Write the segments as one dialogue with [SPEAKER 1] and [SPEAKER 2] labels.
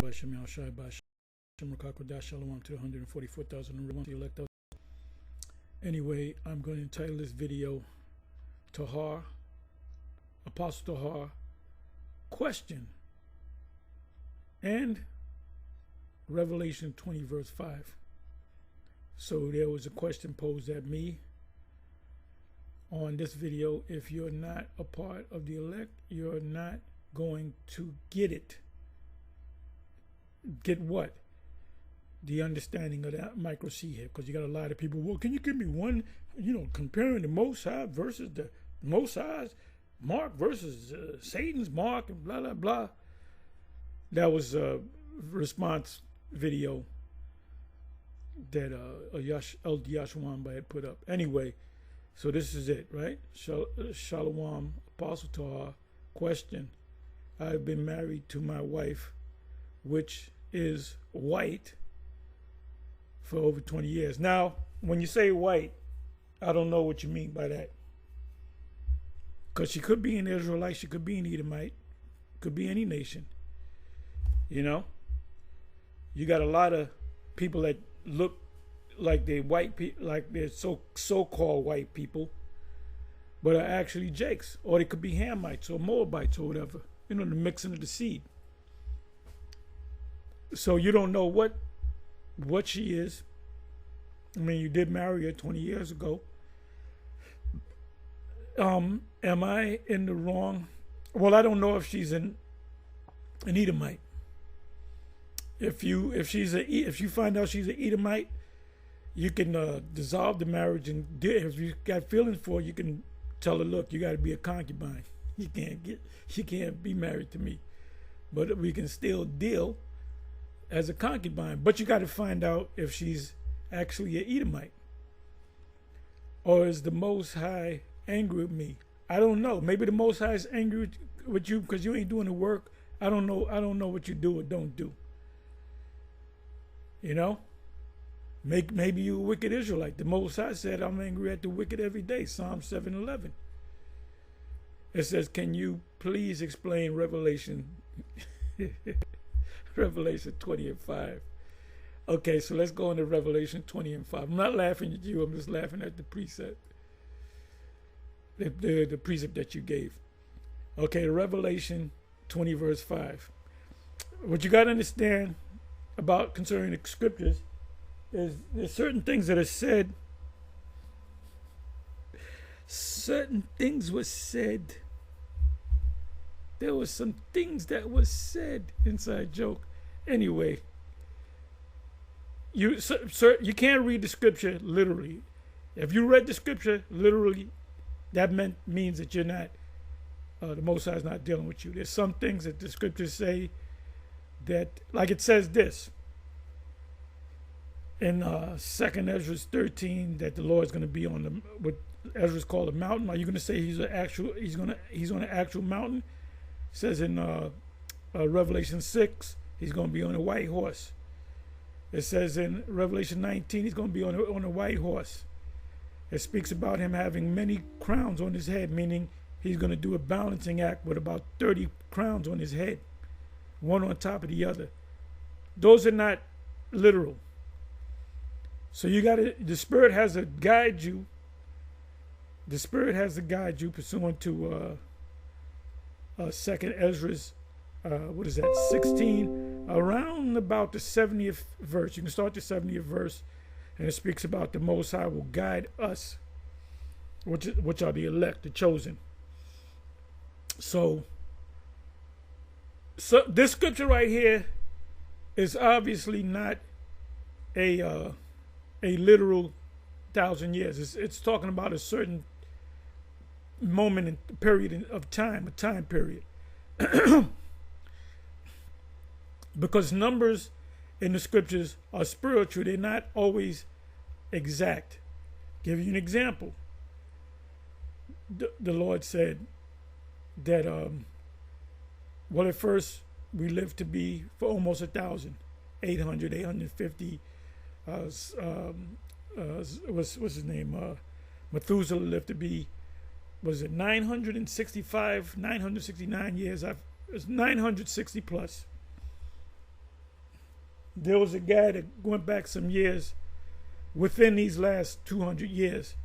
[SPEAKER 1] Shem Shai Bash Shem Rakakodash Shalom to the 144,000 to elect. Anyway, I'm going to entitle this video Tahar, Apostle Tahar, question, and Revelation 20 verse 5. So there was a question posed at me on this video. If you're not a part of the elect, you're not going to get it. Get what? The understanding of that micro C here, because you got a lot of people. Well, can you give me one? Comparing the Most High versus the Most High's Mark versus Satan's Mark and blah blah blah. That was a response video that El Yashwamba had put up. Anyway, so this is it, right? Shalom, Apostle Tahar. Question: I've been married to my wife, which is white, for over 20 years. Now, when you say white, I don't know what you mean by that. Because she could be an Israelite, she could be an Edomite, could be any nation. You got a lot of people that look like they're white people, like they're so-called white people, but are actually Jakes, or they could be Hamites or Moabites or whatever. The mixing of the seed. So you don't know what she is. I mean, you did marry her 20 years ago. Am I in the wrong? Well, I don't know if she's an Edomite. If you find out she's an Edomite, you can dissolve the marriage, and if you got feelings for her, you can tell her, look, you got to be a concubine. You can't be married to me, but we can still deal as a concubine. But you got to find out if she's actually an Edomite, or is the Most High angry with me? I don't know. Maybe the Most High is angry with you because you ain't doing the work. I don't know what you do or don't do. Maybe you a wicked Israelite. The Most High said, I'm angry at the wicked every day. Psalm 7:11. It says, can you please explain Revelation 20 and 5. Okay, so let's go into Revelation 20 and 5. I'm not laughing at you. I'm just laughing at the precept. The precept that you gave. Okay, Revelation 20 verse 5. What you got to understand about concerning the scriptures is there's certain things that are said. Certain things were said. There was some things that was said. Inside joke. Anyway, you can't read the scripture literally. If you read the scripture literally, that means that you're not, the Most High is not dealing with you. There's some things that the scriptures say that, like it says this in 2nd Ezra 13, that the Lord is going to be on what Ezra's called a mountain. Are you going to say he's on an actual mountain? It says in Revelation 6, he's going to be on a white horse. It says in Revelation 19, he's going to be on a white horse. It speaks about him having many crowns on his head, meaning he's going to do a balancing act with about 30 crowns on his head, one on top of the other. Those are not literal. So the Spirit has to guide you. The Spirit has to guide you pursuant to 2nd Ezra's, 16, around about the 70th verse. You can start the 70th verse, and it speaks about the Most High will guide us, which are the elect, the chosen. So this scripture right here is obviously not a literal 1,000 years. It's talking about a certain moment and period of time, a time period. Because numbers in the scriptures are spiritual, they're not always exact. Give you an example. The Lord said that, at first we lived to be for almost 1,000, 800, 850. What's his name? Methuselah lived to be, was it 965, 969 years? It's 960 plus. There was a guy that went back some years within these last 200 years.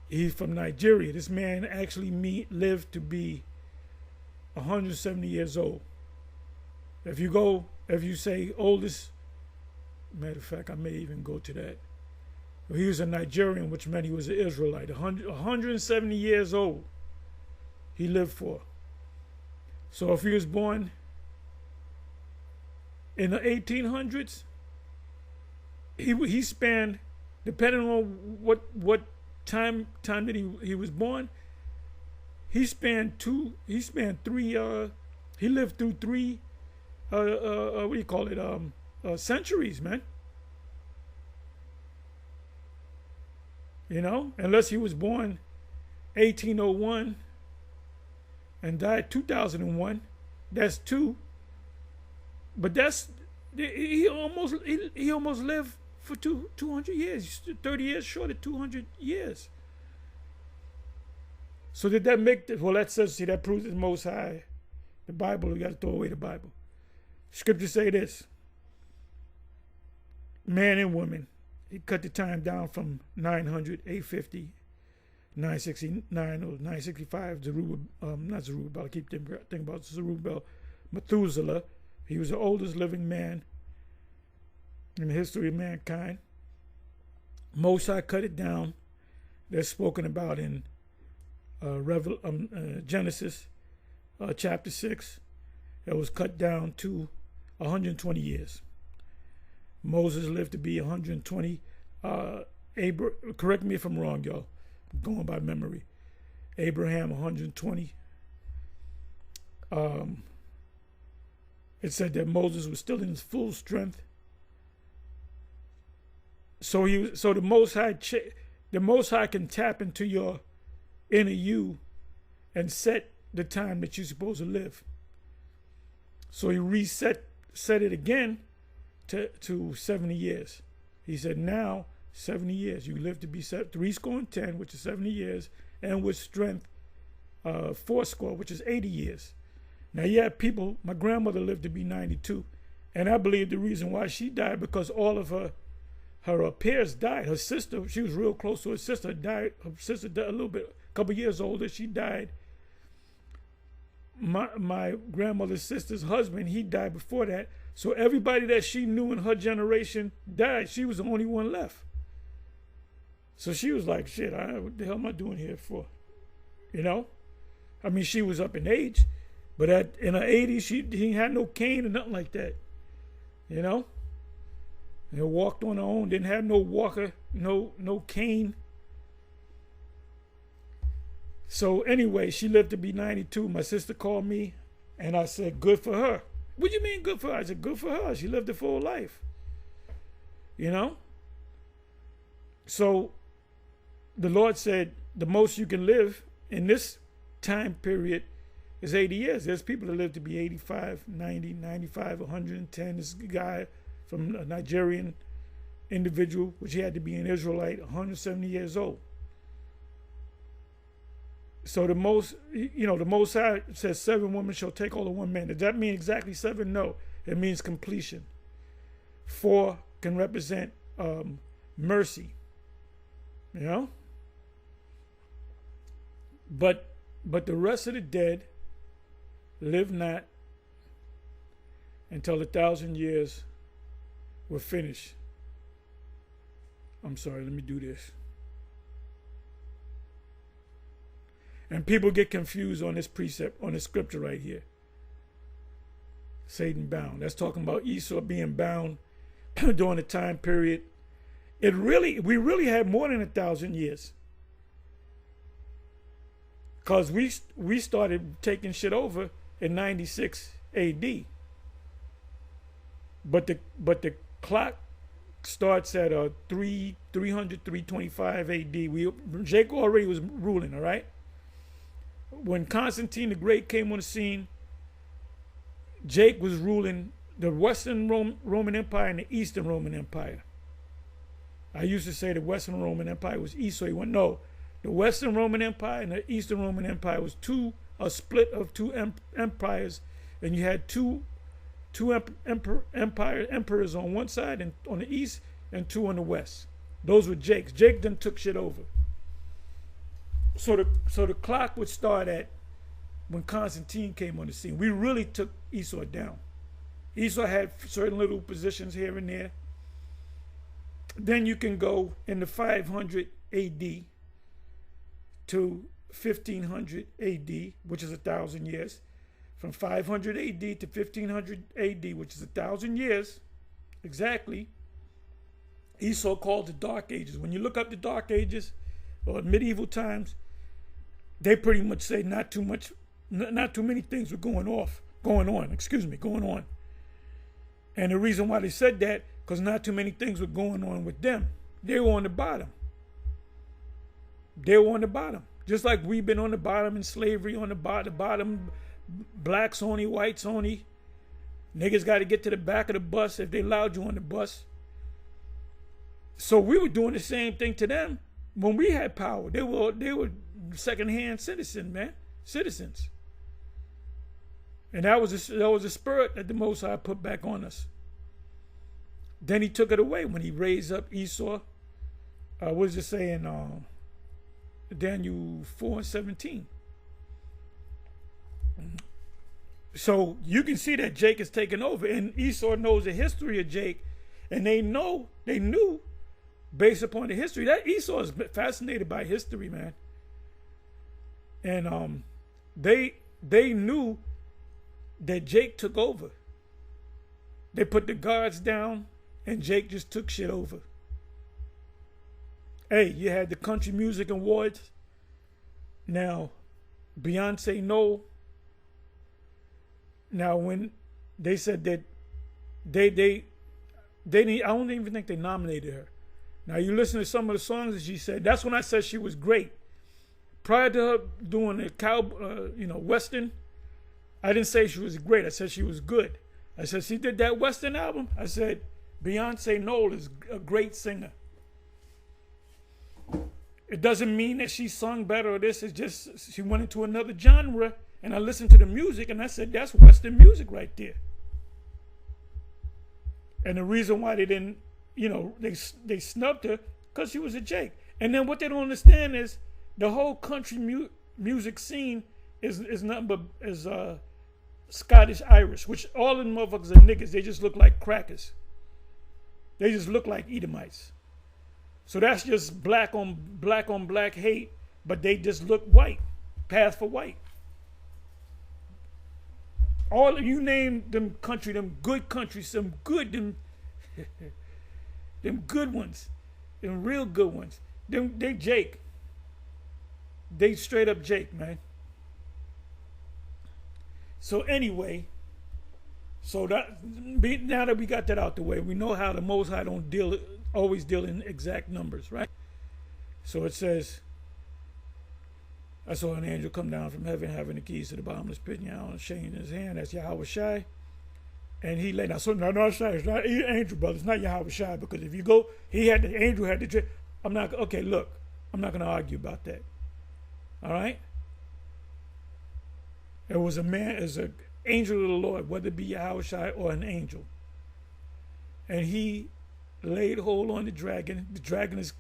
[SPEAKER 1] He's from Nigeria. This man actually lived to be 170 years old. If you say oldest, matter of fact, I may even go to that. He was a Nigerian, which meant he was an Israelite. 170 years old he lived for. So if he was born in the 1800s, he spanned, depending on what time that he was born, he lived through three what do you call it, centuries, man. You know, unless he was born 1801 and died 2001, that's two. But he almost lived for 200 years, 30 years short of 200 years. So did that make that says, see, that proves the Most High. The Bible, we got to throw away the Bible. Scriptures say this: man and woman, he cut the time down from 900, 850, 969 or 965. Not Zerubbabel, I keep thinking about Zerubbabel. Methuselah, he was the oldest living man in the history of mankind. Most High cut it down. They're spoken about in Genesis chapter 6. It was cut down to 120 years. Moses lived to be 120. Correct me if I'm wrong, y'all. I'm going by memory. Abraham, 120. It said that Moses was still in his full strength. So the Most High can tap into your inner you and set the time that you're supposed to live. So he set it again to 70 years. He said, now 70 years. You live to be 70, which is 70 years, and with strength, 80, which is 80 years. Now you have people, my grandmother lived to be 92, and I believe the reason why she died because all of her peers died. Her sister, she was real close to her sister, died. Her sister died a little bit, a couple years older, she died. My grandmother's sister's husband, he died before that. So everybody that she knew in her generation died. She was the only one left. So she was like, shit, what the hell am I doing here for? You know? I mean, she was up in age, but in her 80s, she had no cane or nothing like that. You know? And walked on her own, didn't have no walker, no cane. So anyway, she lived to be 92. My sister called me, and I said, good for her. What do you mean good for her? I said, good for her. She lived a full life. You know? So the Lord said, the most you can live in this time period is 80 years. There's people that live to be 85, 90, 95, 110. This guy from a Nigerian individual, which he had to be an Israelite, 170 years old. So the Most High says 7 women shall take hold of 1 man. Does that mean exactly 7? No. It means completion. 4 can represent mercy. You know? But the rest of the dead live not until 1,000 years were finished. I'm sorry, let me do this. And people get confused on this precept, on this scripture right here. Satan bound. That's talking about Esau being bound during the time period. We really had more than 1,000 years. Because we started taking shit over in 96 AD. But the clock starts at 325 AD. Jake already was ruling, all right? When Constantine the Great came on the scene, Jake was ruling the Western Roman Empire and the Eastern Roman Empire. I used to say the Western Roman Empire was Esau. He went, no, the Western Roman Empire and the Eastern Roman Empire was a split of two empires, and you had two two emperors on one side and on the east, and two on the west. Those were Jake's. Jake then took shit over. So the clock would start at when Constantine came on the scene. We really took Esau down. Esau had certain little positions here and there. Then you can go in the 500 AD to 1500 AD, which is 1,000 years. From 500 AD to 1500 AD, which is 1,000 years, exactly, Esau called the Dark Ages. When you look up the Dark Ages or medieval times, they pretty much say not too many things were going on. And the reason why they said that, because not too many things were going on with them. They were on the bottom. Just like we've been on the bottom in slavery, on the bottom, blacks only, whites only. Niggas got to get to the back of the bus if they allowed you on the bus. So we were doing the same thing to them when we had power. They were secondhand citizens. And that was a spirit that the Most High put back on us. Then he took it away when he raised up Esau. What does it say in Daniel 4:17? So you can see that Jake is taking over, and Esau knows the history of Jake, and they knew, based upon the history, that Esau is fascinated by history, man. And they knew that Jake took over. They put the guards down, and Jake just took shit over. Hey, you had the Country Music Awards. Now, Beyonce know. Now, when they said that they I don't even think they nominated her. Now, you listen to some of the songs that she said. That's when I said she was great. Prior to her doing the Western, I didn't say she was great. I said she was good. I said she did that Western album. I said Beyonce Knowles is a great singer. It doesn't mean that she sung better or this. It's just she went into another genre, and I listened to the music, and I said that's Western music right there. And the reason why they didn't, they snubbed her because she was a Jake. And then what they don't understand is the whole country music scene is nothing but Scottish Irish, which all of them motherfuckers are niggas. They just look like crackers. They just look like Edomites. So that's just black on black hate, but they just look white, pass for white. All of you name them country, them good countries, them good them good ones, them real good ones. They Jake. They straight up Jake, man. So anyway, now that we got that out the way, we know how the Most High don't always deal in exact numbers, right? So it says, I saw an angel come down from heaven having the keys to the bottomless pit and chain in his hand. That's Yahweh Shai. And he laid out. So no, it's not angel, brother. It's not Yahweh Shai, because if you go, the angel had the. I'm not going to argue about that. All right. It was an angel of the Lord, whether it be Yahweh Shai or an angel. And he laid hold on the dragon. The dragon is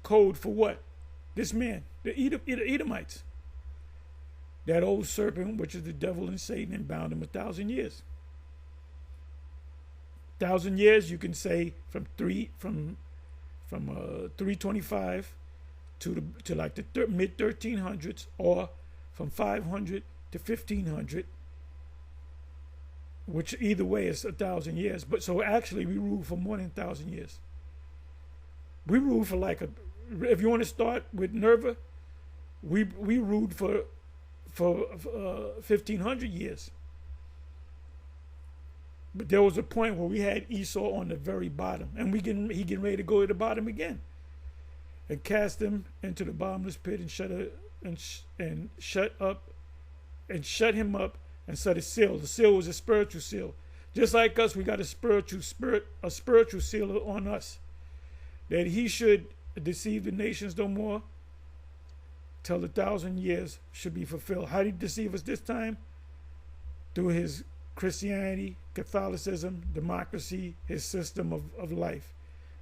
[SPEAKER 1] code for what? This man, the Edomites. That old serpent, which is the devil and Satan, and bound him 1,000 years. 1,000 years, you can say from 325 to like the mid 1300s, or from 500 to 1500, which either way is 1,000 years. But so actually, we ruled for more than 1,000 years. We ruled for if you want to start with Nerva, we ruled for 1,500 years. But there was a point where we had Esau on the very bottom, and he getting ready to go to the bottom again, and cast him into the bottomless pit and shut him up and set a seal. The seal was a spiritual seal. Just like us, we got a spiritual seal on us, that he should deceive the nations no more till 1,000 years should be fulfilled. How did he deceive us this time? Through his Christianity, Catholicism, democracy, his system of life.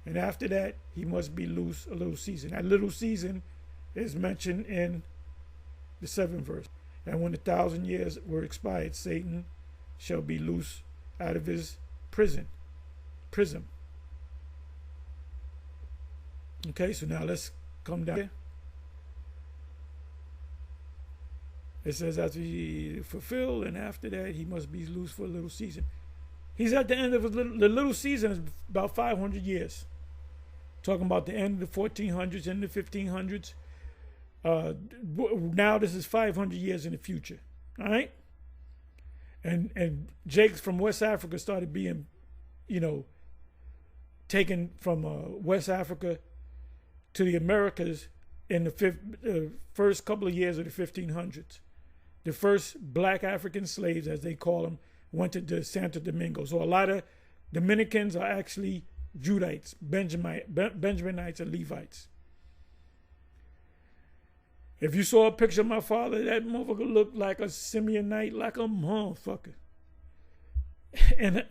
[SPEAKER 1] And after that, he must be loose a little season. That little season is mentioned in the 7th verse. And when 1,000 years were expired, Satan shall be loose out of his prison. Okay, so now let's come down here. It says after he fulfill, and after that he must be loose for a little season. He's at the end of the little season is about 500 years. Talking about the end of the 1400s and the 1500s. Now this is 500 years in the future. All right? And Jakes from West Africa started being, taken from West Africa to the Americas in the first couple of years of the 1500s. The first black African slaves, as they call them, went to Santo Domingo. So a lot of Dominicans are actually Judites, Benjaminites, and Levites. If you saw a picture of my father, that motherfucker looked like a Simeonite, like a motherfucker. And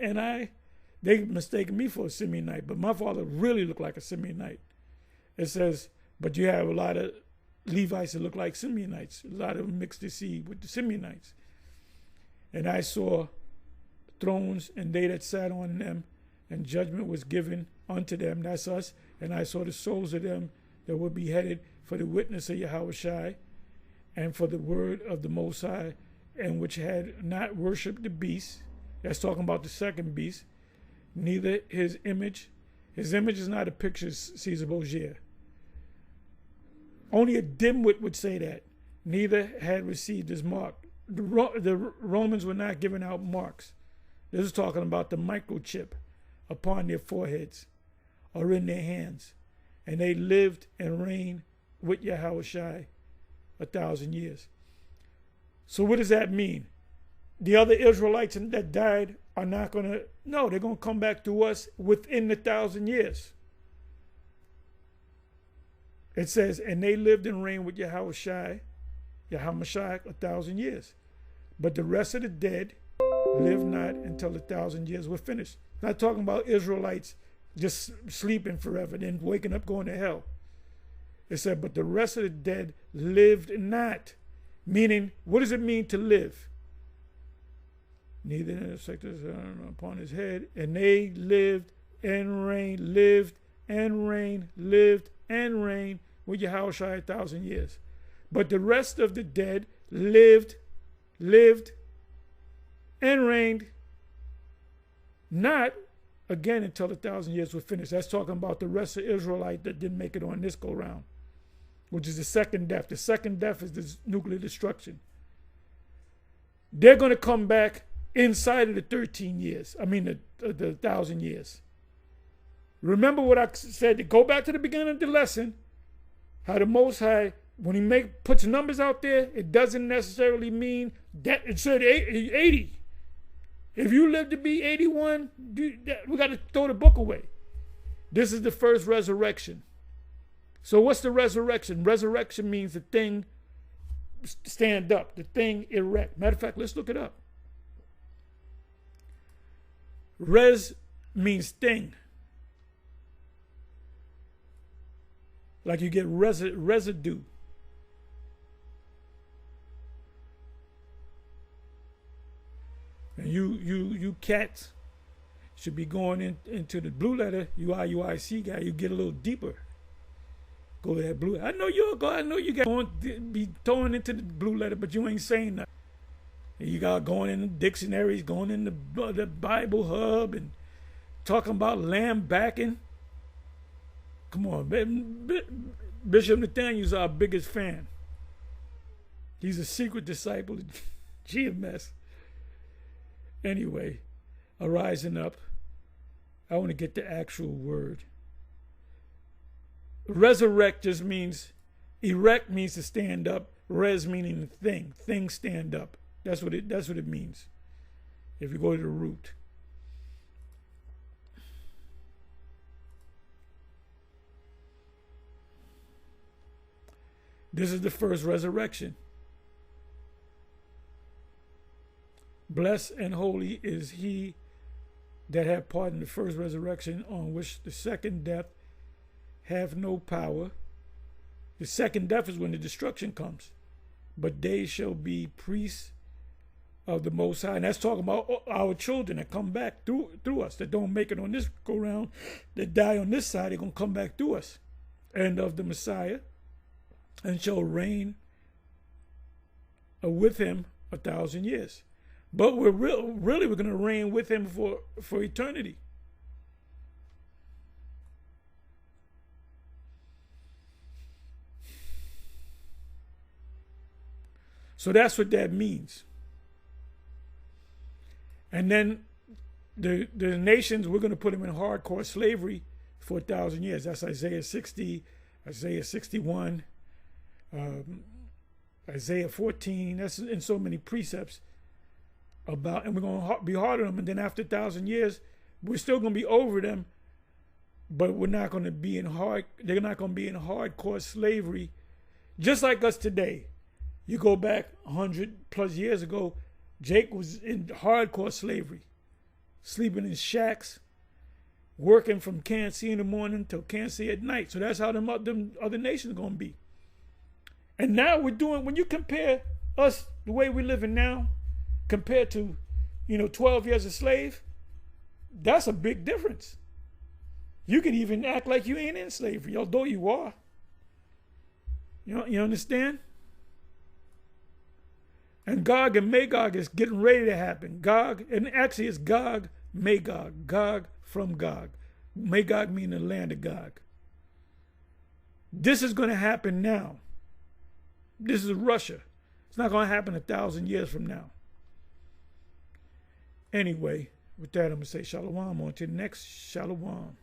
[SPEAKER 1] they mistaken me for a Simeonite, but my father really looked like a Simeonite. It says, but you have a lot of Levites that look like Simeonites. A lot of them mixed the seed with the Simeonites. And I saw thrones, and they that sat on them, and judgment was given unto them. That's us. And I saw the souls of them that were beheaded for the witness of Yahushua and for the word of the Most High, and which had not worshipped the beast. That's talking about the second beast. Neither his image. His image is not a picture of Caesar Borgia. Only a dimwit would say that. Neither had received his mark. The Romans were not giving out marks. This is talking about the microchip upon their foreheads or in their hands. And they lived and reigned with Yahushua 1,000 years. So what does that mean? The other Israelites that died are not going to, no, they're going to come back to us within the 1,000 years. It says, and they lived and reigned with Yahushua 1,000 years. But the rest of the dead lived not until 1,000 years were finished. Not talking about Israelites just sleeping forever, then waking up going to hell. It said, but the rest of the dead lived not. Meaning, what does it mean to live? Neither intersected upon his head. And they lived and reigned, with Yahushua 1,000 years. But the rest of the dead lived and reigned not again until 1,000 years were finished. That's talking about the rest of Israelite that didn't make it on this go round, which is the second death. The second death is the nuclear destruction. They're going to come back inside of the 13 years. I mean, the 1,000 years. Remember what I said. Go back to the beginning of the lesson. How the Most High, when he puts numbers out there, it doesn't necessarily mean that it said 80. If you live to be 81, we got to throw the book away. This is the first resurrection. So what's the resurrection? Resurrection means the thing stand up, the thing erect. Matter of fact, let's look it up. Res means thing. Like you get residue. And you cats should be going into the blue letter, UIC guy, you get a little deeper. Go to that blue. I know you got going be throwing into the blue letter, but you ain't saying nothing. And you got going in the dictionaries, going in the Bible Hub, and talking about lamb backing. Come on, Bishop Nathaniel's our biggest fan. He's a secret disciple of GMS. Anyway, arising up. I want to get the actual word. Resurrect just means, erect means to stand up. Res meaning thing. Things stand up. That's what it means. If you go to the root. This is the first resurrection. Blessed and holy is he that have part in the first resurrection, on which the second death have no power. The second death is when the destruction comes. But they shall be priests of the Most High. And that's talking about our children that come back through us, that don't make it on this go round, that die on this side, they're going to come back through us. And of the Messiah, and shall reign with him 1,000 years. But we're really we're going to reign with him for eternity. So that's what that means. And then the nations, we're going to put them in hardcore slavery for 1,000 years. That's Isaiah 60, Isaiah 61, Isaiah 14. That's in so many precepts about, and we're going to be hard on them. And then after 1,000 years, we're still going to be over them, but we're not going to be they're not going to be in hardcore slavery, just like us today. You go back 100 plus years ago, Jake was in hardcore slavery, sleeping in shacks, working from can't see in the morning till can't see at night. So that's how them other nations are going to be. And now we're doing, when you compare us, the way we're living now, compared to, 12 years a slave, that's a big difference. You can even act like you ain't in slavery, although you are. You understand? And Gog and Magog is getting ready to happen. Gog, and actually it's Gog, Magog. Gog from Gog. Magog meaning the land of Gog. This is going to happen now. This is Russia. It's not going to happen 1,000 years from now. Anyway, with that, I'm going to say shalom on to the next shalom.